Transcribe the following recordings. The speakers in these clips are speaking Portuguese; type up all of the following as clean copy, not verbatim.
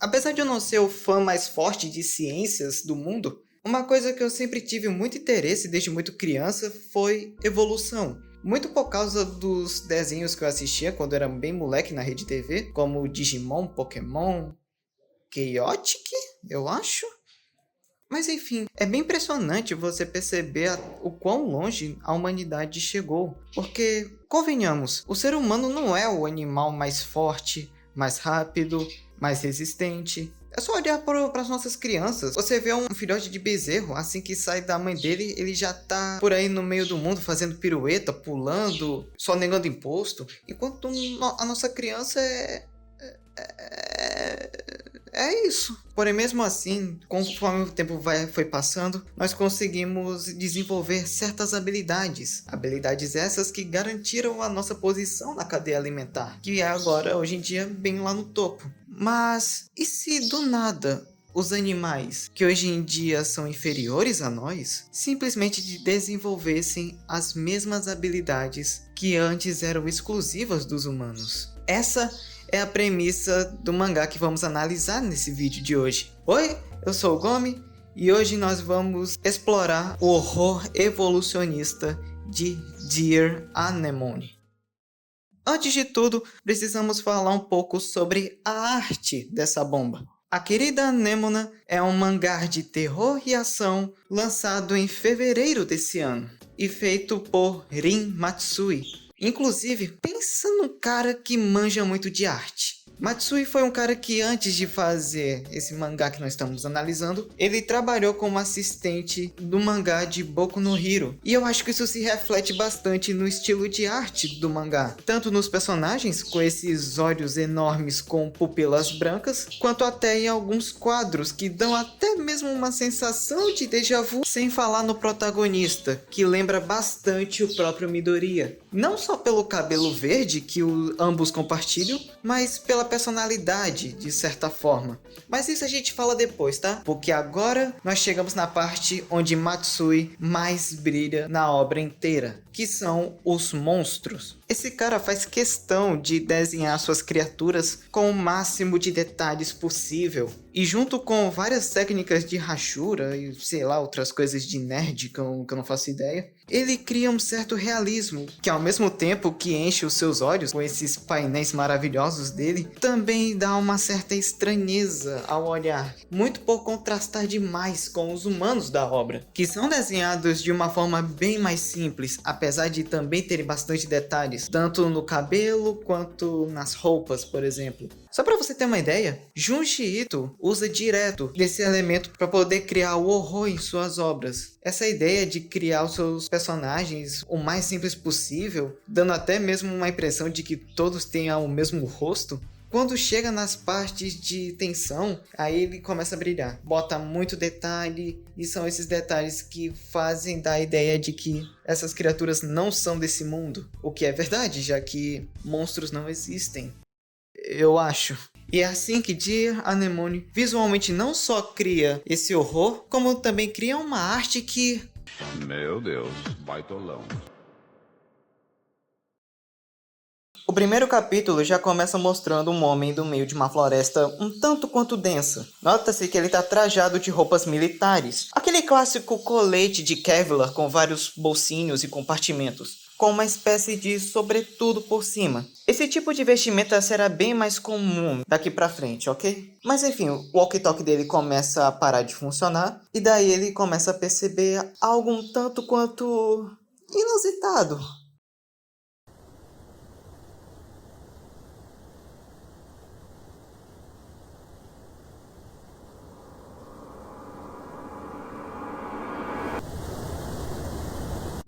Apesar de eu não ser o fã mais forte de ciências do mundo, uma coisa que eu sempre tive muito interesse desde muito criança foi evolução. Muito por causa dos desenhos que eu assistia quando era bem moleque na rede TV, como Digimon, Pokémon, Chaotic, eu acho. Mas enfim, é bem impressionante você perceber o quão longe a humanidade chegou. Porque, convenhamos, o ser humano não é o animal mais forte, mais rápido, mais resistente. É só olhar para as nossas crianças. Você vê um filhote de bezerro, assim que sai da mãe dele, ele já tá por aí no meio do mundo fazendo pirueta, pulando, só negando imposto. Enquanto a nossa criança é isso. Porém, mesmo assim, conforme o tempo foi passando, nós conseguimos desenvolver certas habilidades. Habilidades essas que garantiram a nossa posição na cadeia alimentar, que é agora, hoje em dia, bem lá no topo. Mas, e se do nada os animais, que hoje em dia são inferiores a nós, simplesmente desenvolvessem as mesmas habilidades que antes eram exclusivas dos humanos? Essa é a premissa do mangá que vamos analisar nesse vídeo de hoje. Oi, eu sou o Gomi e hoje nós vamos explorar o horror evolucionista de Dear Anemone. Antes de tudo, precisamos falar um pouco sobre a arte dessa bomba. A Querida Anemona é um mangá de terror e ação lançado em fevereiro desse ano e feito por Rin Matsui. Inclusive, pensa num cara que manja muito de arte. Matsui foi um cara que antes de fazer esse mangá que nós estamos analisando, ele trabalhou como assistente do mangá de Boku no Hero. E eu acho que isso se reflete bastante no estilo de arte do mangá. Tanto nos personagens, com esses olhos enormes com pupilas brancas, quanto até em alguns quadros que dão até mesmo uma sensação de déjà vu, sem falar no protagonista, que lembra bastante o próprio Midoriya. Não só pelo cabelo verde que ambos compartilham, mas pela personalidade, de certa forma. Mas isso a gente fala depois, tá? Porque agora nós chegamos na parte onde Matsui mais brilha na obra inteira, que são os monstros. Esse cara faz questão de desenhar suas criaturas com o máximo de detalhes possível. E junto com várias técnicas de rachura e sei lá, outras coisas de nerd que eu não faço ideia, ele cria um certo realismo, que ao mesmo tempo que enche os seus olhos com esses painéis maravilhosos dele, também dá uma certa estranheza ao olhar, muito por contrastar demais com os humanos da obra, que são desenhados de uma forma bem mais simples, apesar de também terem bastante detalhes, tanto no cabelo quanto nas roupas, por exemplo. Só para você ter uma ideia, Junji Ito usa direto desse elemento para poder criar o horror em suas obras. Essa ideia de criar os seus personagens o mais simples possível, dando até mesmo uma impressão de que todos tenham o mesmo rosto. Quando chega nas partes de tensão, aí ele começa a brilhar. Bota muito detalhe, e são esses detalhes que fazem dar a ideia de que essas criaturas não são desse mundo. O que é verdade, já que monstros não existem. Eu acho. E é assim que Dear Anemone visualmente não só cria esse horror, como também cria uma arte que... Meu Deus, baitolão. O primeiro capítulo já começa mostrando um homem do meio de uma floresta um tanto quanto densa. Nota-se que ele está trajado de roupas militares. Aquele clássico colete de Kevlar com vários bolsinhos e compartimentos, com uma espécie de sobretudo por cima. Esse tipo de vestimenta será bem mais comum daqui pra frente, ok? Mas enfim, o walkie-talkie dele começa a parar de funcionar, e daí ele começa a perceber algo um tanto quanto inusitado.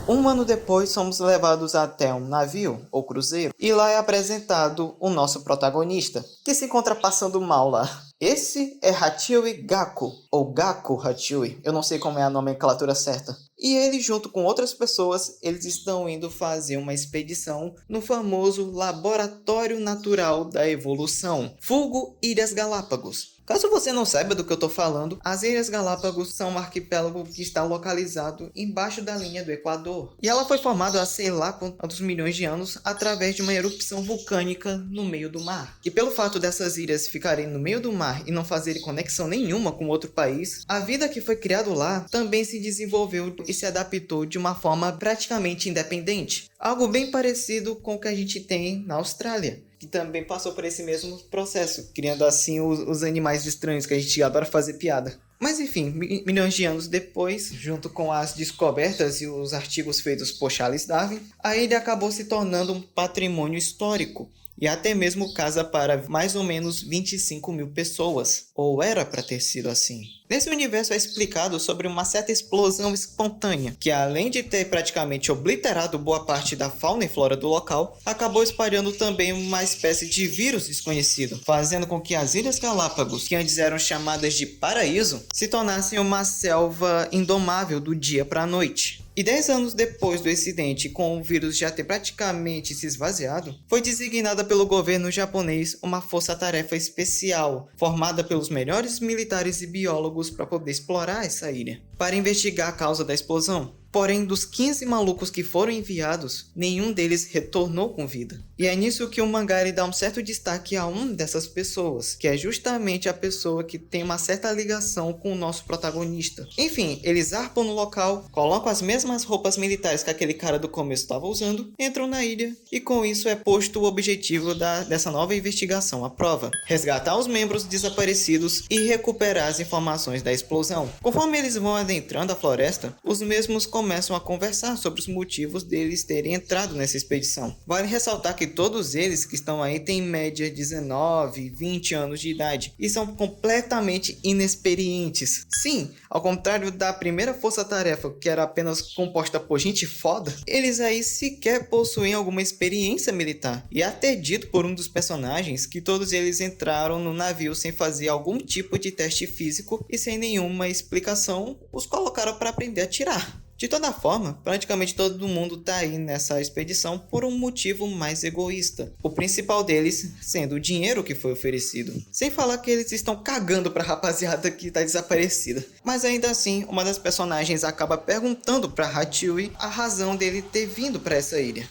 Um ano depois, somos levados até um navio, ou cruzeiro, e lá é apresentado o nosso protagonista, que se encontra passando mal lá. Esse é Hachiui Gaku, ou Gaku Hachiui, eu não sei como é a nomenclatura certa. E ele, junto com outras pessoas, eles estão indo fazer uma expedição no famoso Laboratório Natural da Evolução, vulgo Ilhas Galápagos. Caso você não saiba do que eu estou falando, as Ilhas Galápagos são um arquipélago que está localizado embaixo da linha do Equador. E ela foi formada há sei lá quantos milhões de anos através de uma erupção vulcânica no meio do mar. E pelo fato fato dessas ilhas ficarem no meio do mar e não fazerem conexão nenhuma com outro país, a vida que foi criada lá também se desenvolveu e se adaptou de uma forma praticamente independente. Algo bem parecido com o que a gente tem na Austrália, que também passou por esse mesmo processo, criando assim os animais estranhos que a gente adora fazer piada. Mas enfim, milhões de anos depois, junto com as descobertas e os artigos feitos por Charles Darwin, a ilha acabou se tornando um patrimônio histórico e até mesmo casa para mais ou menos 25 mil pessoas, ou era para ter sido assim. Nesse universo é explicado sobre uma certa explosão espontânea, que além de ter praticamente obliterado boa parte da fauna e flora do local, acabou espalhando também uma espécie de vírus desconhecido, fazendo com que as Ilhas Galápagos, que antes eram chamadas de paraíso, se tornassem uma selva indomável do dia para a noite. E 10 anos depois do incidente, com o vírus já ter praticamente se esvaziado, foi designada pelo governo japonês uma força-tarefa especial, formada pelos melhores militares e biólogos para poder explorar essa ilha, para investigar a causa da explosão. Porém, dos 15 malucos que foram enviados, nenhum deles retornou com vida. E é nisso que o mangá ele dá um certo destaque a uma dessas pessoas, que é justamente a pessoa que tem uma certa ligação com o nosso protagonista. Enfim, eles zarpam no local, colocam as mesmas roupas militares que aquele cara do começo estava usando, entram na ilha, e com isso é posto o objetivo dessa nova investigação, a prova: resgatar os membros desaparecidos e recuperar as informações da explosão. Conforme eles vão adentrando a floresta, os mesmos começam a conversar sobre os motivos deles terem entrado nessa expedição. Vale ressaltar que todos eles que estão aí têm em média 19, 20 anos de idade e são completamente inexperientes. Sim, ao contrário da primeira força-tarefa, que era apenas composta por gente foda, eles aí sequer possuem alguma experiência militar. E é até dito por um dos personagens que todos eles entraram no navio sem fazer algum tipo de teste físico e sem nenhuma explicação os colocaram para aprender a atirar. De toda forma, praticamente todo mundo tá aí nessa expedição por um motivo mais egoísta. O principal deles sendo o dinheiro que foi oferecido. Sem falar que eles estão cagando pra rapaziada que tá desaparecida. Mas ainda assim, uma das personagens acaba perguntando pra Hachiui a razão dele ter vindo pra essa ilha.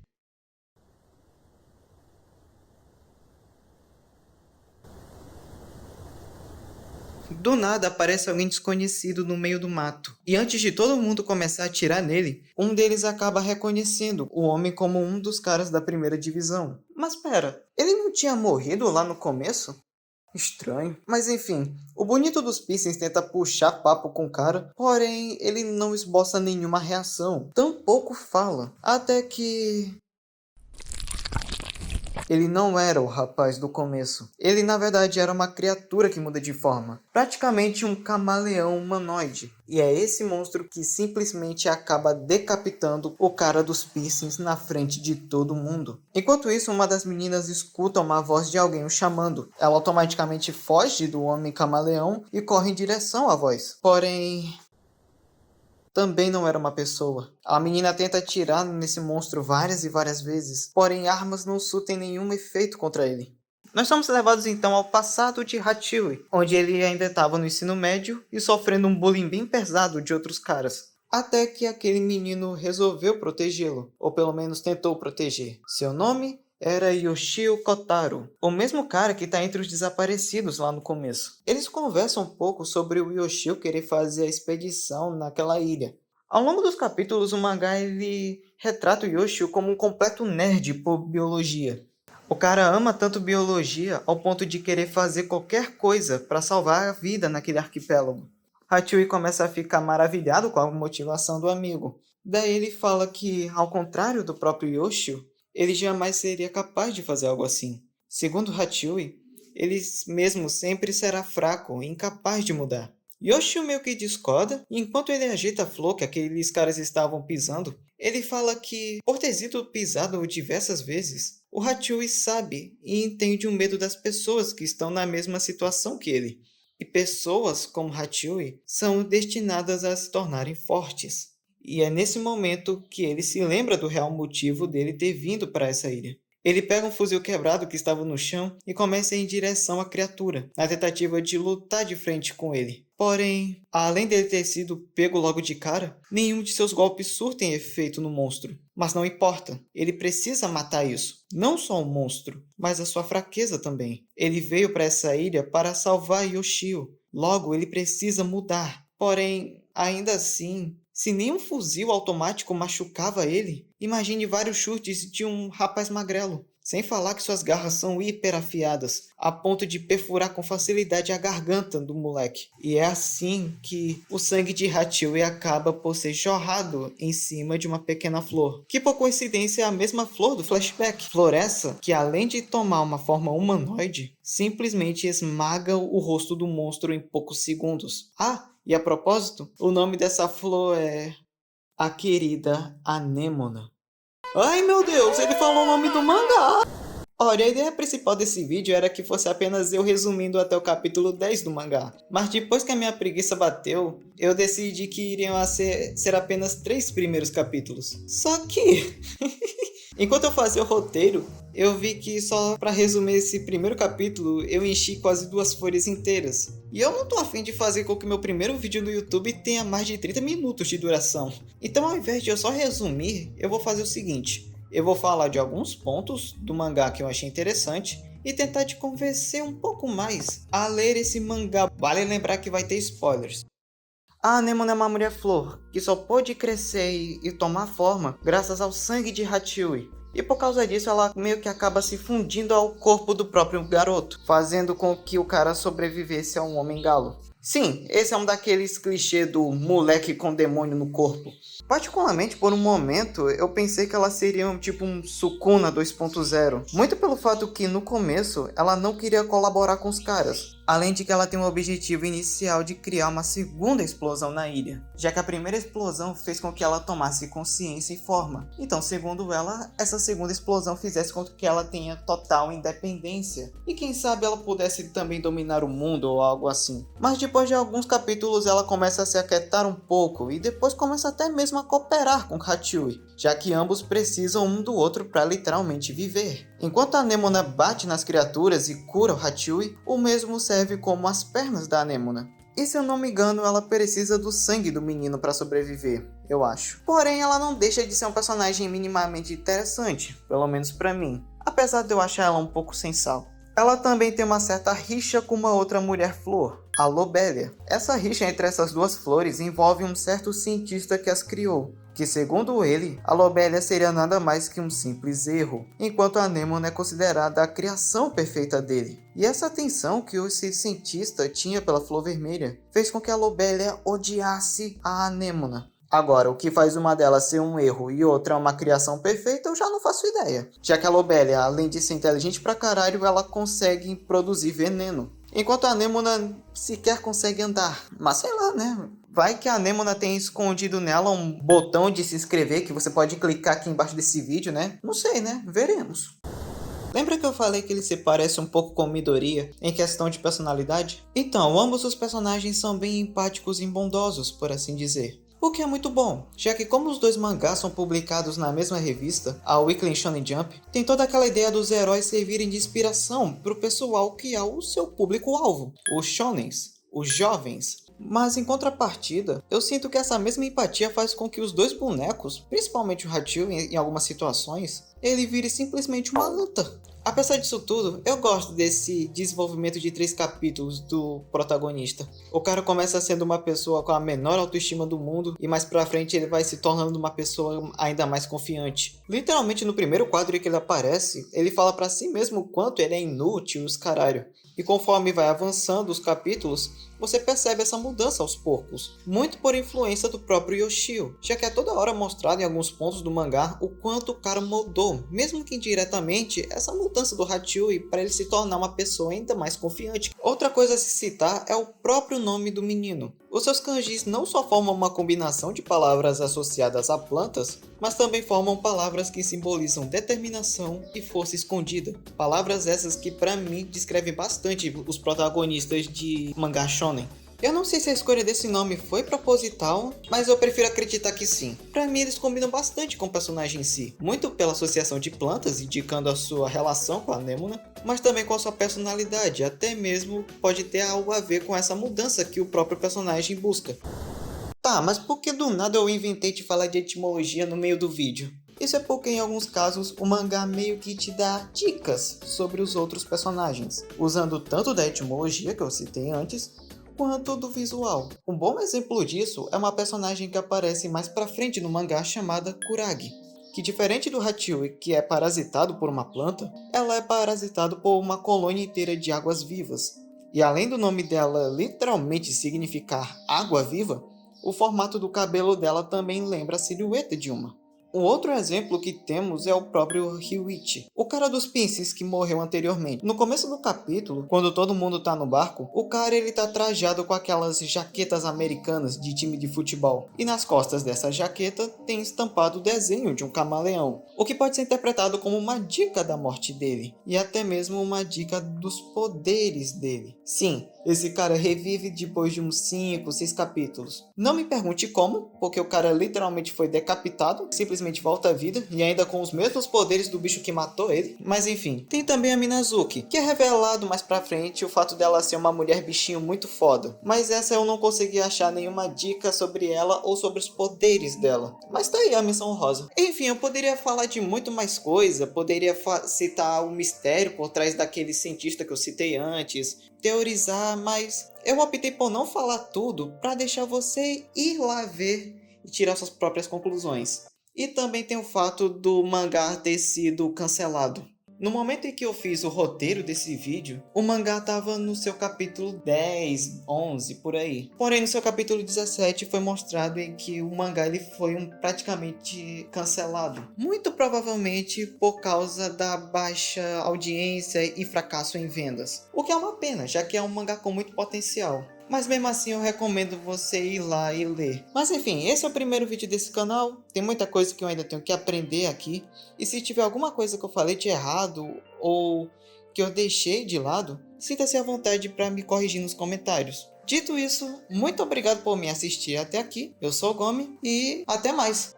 Do nada aparece alguém desconhecido no meio do mato, e antes de todo mundo começar a atirar nele, um deles acaba reconhecendo o homem como um dos caras da primeira divisão. Mas pera, ele não tinha morrido lá no começo? Estranho. Mas enfim, o bonito dos Pistons tenta puxar papo com o cara, porém ele não esboça nenhuma reação, tampouco fala, até que... Ele não era o rapaz do começo. Ele na verdade era uma criatura que muda de forma. Praticamente um camaleão humanoide. E é esse monstro que simplesmente acaba decapitando o cara dos piercings na frente de todo mundo. Enquanto isso, uma das meninas escuta uma voz de alguém o chamando. Ela automaticamente foge do homem camaleão e corre em direção à voz. Porém... também não era uma pessoa. A menina tenta atirar nesse monstro várias e várias vezes, porém armas não surtem nenhum efeito contra ele. Nós somos levados então ao passado de Hachiui, onde ele ainda estava no ensino médio e sofrendo um bullying bem pesado de outros caras. Até que aquele menino resolveu protegê-lo, ou pelo menos tentou proteger. Seu nome era Yoshio Kotaro, o mesmo cara que está entre os desaparecidos lá no começo. Eles conversam um pouco sobre o Yoshio querer fazer a expedição naquela ilha. Ao longo dos capítulos, o mangá ele retrata o Yoshio como um completo nerd por biologia. O cara ama tanto biologia ao ponto de querer fazer qualquer coisa para salvar a vida naquele arquipélago. Hachiui começa a ficar maravilhado com a motivação do amigo. Daí ele fala que, ao contrário do próprio Yoshio, ele jamais seria capaz de fazer algo assim. Segundo Hachiui, ele mesmo sempre será fraco e incapaz de mudar. Yoshio meio que discorda, e enquanto ele agita a flor que aqueles caras estavam pisando, ele fala que, por ter sido pisado diversas vezes, o Hachiui sabe e entende o medo das pessoas que estão na mesma situação que ele. E pessoas como Hachiui são destinadas a se tornarem fortes. E é nesse momento que ele se lembra do real motivo dele ter vindo para essa ilha. Ele pega um fuzil quebrado que estava no chão e começa a ir em direção à criatura, na tentativa de lutar de frente com ele. Porém, além dele ter sido pego logo de cara, nenhum de seus golpes surtem efeito no monstro. Mas não importa, ele precisa matar isso. Não só o monstro, mas a sua fraqueza também. Ele veio para essa ilha para salvar Yoshio. Logo, ele precisa mudar. Porém, ainda assim, se nenhum fuzil automático machucava ele, imagine vários chutes de um rapaz magrelo. Sem falar que suas garras são hiperafiadas, a ponto de perfurar com facilidade a garganta do moleque. E é assim que o sangue de Hachiwei acaba por ser jorrado em cima de uma pequena flor, que por coincidência é a mesma flor do flashback. Flor essa que, além de tomar uma forma humanoide, simplesmente esmaga o rosto do monstro em poucos segundos. Ah, e a propósito, o nome dessa flor é a querida Anemona. Ai meu Deus, ele falou o nome do mangá! Olha, a ideia principal desse vídeo era que fosse apenas eu resumindo até o capítulo 10 do mangá. Mas depois que a minha preguiça bateu, eu decidi que iriam ser apenas 3 primeiros capítulos. Só que... enquanto eu fazia o roteiro, eu vi que só para resumir esse primeiro capítulo, eu enchi quase 2 folhas inteiras. E eu não tô afim de fazer com que o meu primeiro vídeo no YouTube tenha mais de 30 minutos de duração. Então, ao invés de eu só resumir, eu vou fazer o seguinte. Eu vou falar de alguns pontos do mangá que eu achei interessante e tentar te convencer um pouco mais a ler esse mangá. Vale lembrar que vai ter spoilers. A Anemona é uma mulher-flor que só pôde crescer e tomar forma graças ao sangue de Hachiwei. E por causa disso ela meio que acaba se fundindo ao corpo do próprio garoto, fazendo com que o cara sobrevivesse a um homem galo. Sim, esse é um daqueles clichês do moleque com demônio no corpo. Particularmente, por um momento, eu pensei que ela seria tipo um Sukuna 2.0. Muito pelo fato que, no começo, ela não queria colaborar com os caras. Além de que ela tem o objetivo inicial de criar uma segunda explosão na ilha, já que a primeira explosão fez com que ela tomasse consciência e forma. Então, segundo ela, essa segunda explosão fizesse com que ela tenha total independência. E quem sabe ela pudesse também dominar o mundo ou algo assim. Mas depois de alguns capítulos ela começa a se aquietar um pouco e depois começa até mesmo a cooperar com Hachiwei, já que ambos precisam um do outro para literalmente viver. Enquanto a Anemona bate nas criaturas e cura o Hachiwei, o mesmo serve como as pernas da Anemona. E se eu não me engano, ela precisa do sangue do menino para sobreviver, eu acho. Porém, ela não deixa de ser um personagem minimamente interessante, pelo menos para mim, apesar de eu achar ela um pouco sem sal. Ela também tem uma certa rixa com uma outra mulher-flor, a Lobelia. Essa rixa entre essas duas flores envolve um certo cientista que as criou, que segundo ele, a Lobelia seria nada mais que um simples erro, enquanto a Anemona é considerada a criação perfeita dele. E essa tensão que esse cientista tinha pela flor vermelha fez com que a Lobelia odiasse a Anemona. Agora, o que faz uma delas ser um erro e outra uma criação perfeita, eu já não faço ideia. Já que a Lobelia, além de ser inteligente pra caralho, ela consegue produzir veneno. Enquanto a Anemona sequer consegue andar. Mas sei lá, né? Vai que a Anemona tem escondido nela um botão de se inscrever que você pode clicar aqui embaixo desse vídeo, né? Não sei, né? Veremos. Lembra que eu falei que ele se parece um pouco com Midoriya em questão de personalidade? Então, ambos os personagens são bem empáticos e bondosos, por assim dizer. O que é muito bom, já que como os dois mangás são publicados na mesma revista, a Weekly Shonen Jump, tem toda aquela ideia dos heróis servirem de inspiração para o pessoal que é o seu público-alvo, os shonens, os jovens. Mas em contrapartida, eu sinto que essa mesma empatia faz com que os dois bonecos, principalmente o Hachiwei em algumas situações, ele vire simplesmente uma anta. Apesar disso tudo, eu gosto desse desenvolvimento de 3 capítulos do protagonista. O cara começa sendo uma pessoa com a menor autoestima do mundo e mais pra frente ele vai se tornando uma pessoa ainda mais confiante. Literalmente no primeiro quadro que ele aparece, ele fala pra si mesmo o quanto ele é inútil e os caralho. E conforme vai avançando os capítulos, você percebe essa mudança aos poucos, muito por influência do próprio Yoshio, já que é toda hora mostrado em alguns pontos do mangá o quanto o cara mudou, mesmo que indiretamente, essa mudança do Hachiwei para ele se tornar uma pessoa ainda mais confiante. Outra coisa a se citar é o próprio nome do menino. Os seus kanjis não só formam uma combinação de palavras associadas a plantas, mas também formam palavras que simbolizam determinação e força escondida. Palavras essas que pra mim descrevem bastante os protagonistas de mangá shonen. Eu não sei se a escolha desse nome foi proposital, mas eu prefiro acreditar que sim. Pra mim eles combinam bastante com o personagem em si, muito pela associação de plantas, indicando a sua relação com a anêmona, mas também com a sua personalidade, até mesmo pode ter algo a ver com essa mudança que o próprio personagem busca. Tá, mas por que do nada eu inventei de falar de etimologia no meio do vídeo? Isso é porque em alguns casos o mangá meio que te dá dicas sobre os outros personagens, usando tanto da etimologia que eu citei antes, quanto do visual. Um bom exemplo disso é uma personagem que aparece mais pra frente no mangá chamada Kuragi, que diferente do Hachiui, que é parasitado por uma planta, ela é parasitado por uma colônia inteira de águas vivas. E além do nome dela literalmente significar água viva, o formato do cabelo dela também lembra a silhueta de uma. Um outro exemplo que temos é o próprio Ryuichi, o cara dos pinces que morreu anteriormente. No começo do capítulo, quando todo mundo tá no barco, o cara ele tá trajado com aquelas jaquetas americanas de time de futebol. E nas costas dessa jaqueta tem estampado o desenho de um camaleão, o que pode ser interpretado como uma dica da morte dele, e até mesmo uma dica dos poderes dele. Sim, esse cara revive depois de uns 5, 6 capítulos. Não me pergunte como, porque o cara literalmente foi decapitado, simplesmente volta à vida e ainda com os mesmos poderes do bicho que matou ele. Mas enfim, tem também a Minazuki, que é revelado mais pra frente o fato dela ser uma mulher bichinho muito foda. Mas essa eu não consegui achar nenhuma dica sobre ela ou sobre os poderes dela. Mas tá aí a missão honrosa. Enfim, eu poderia falar de muito mais coisa, poderia citar o mistério por trás daquele cientista que eu citei antes, teorizar, mas eu optei por não falar tudo para deixar você ir lá ver e tirar suas próprias conclusões. E também tem o fato do mangá ter sido cancelado. No momento em que eu fiz o roteiro desse vídeo, o mangá estava no seu capítulo 10, 11, por aí. Porém, no seu capítulo 17 foi mostrado em que o mangá ele foi praticamente cancelado. Muito provavelmente por causa da baixa audiência e fracasso em vendas. O que é uma pena, já que é um mangá com muito potencial. Mas mesmo assim eu recomendo você ir lá e ler. Mas enfim, esse é o primeiro vídeo desse canal. Tem muita coisa que eu ainda tenho que aprender aqui. E se tiver alguma coisa que eu falei de errado ou que eu deixei de lado, sinta-se à vontade para me corrigir nos comentários. Dito isso, muito obrigado por me assistir até aqui. Eu sou o Gomi e até mais!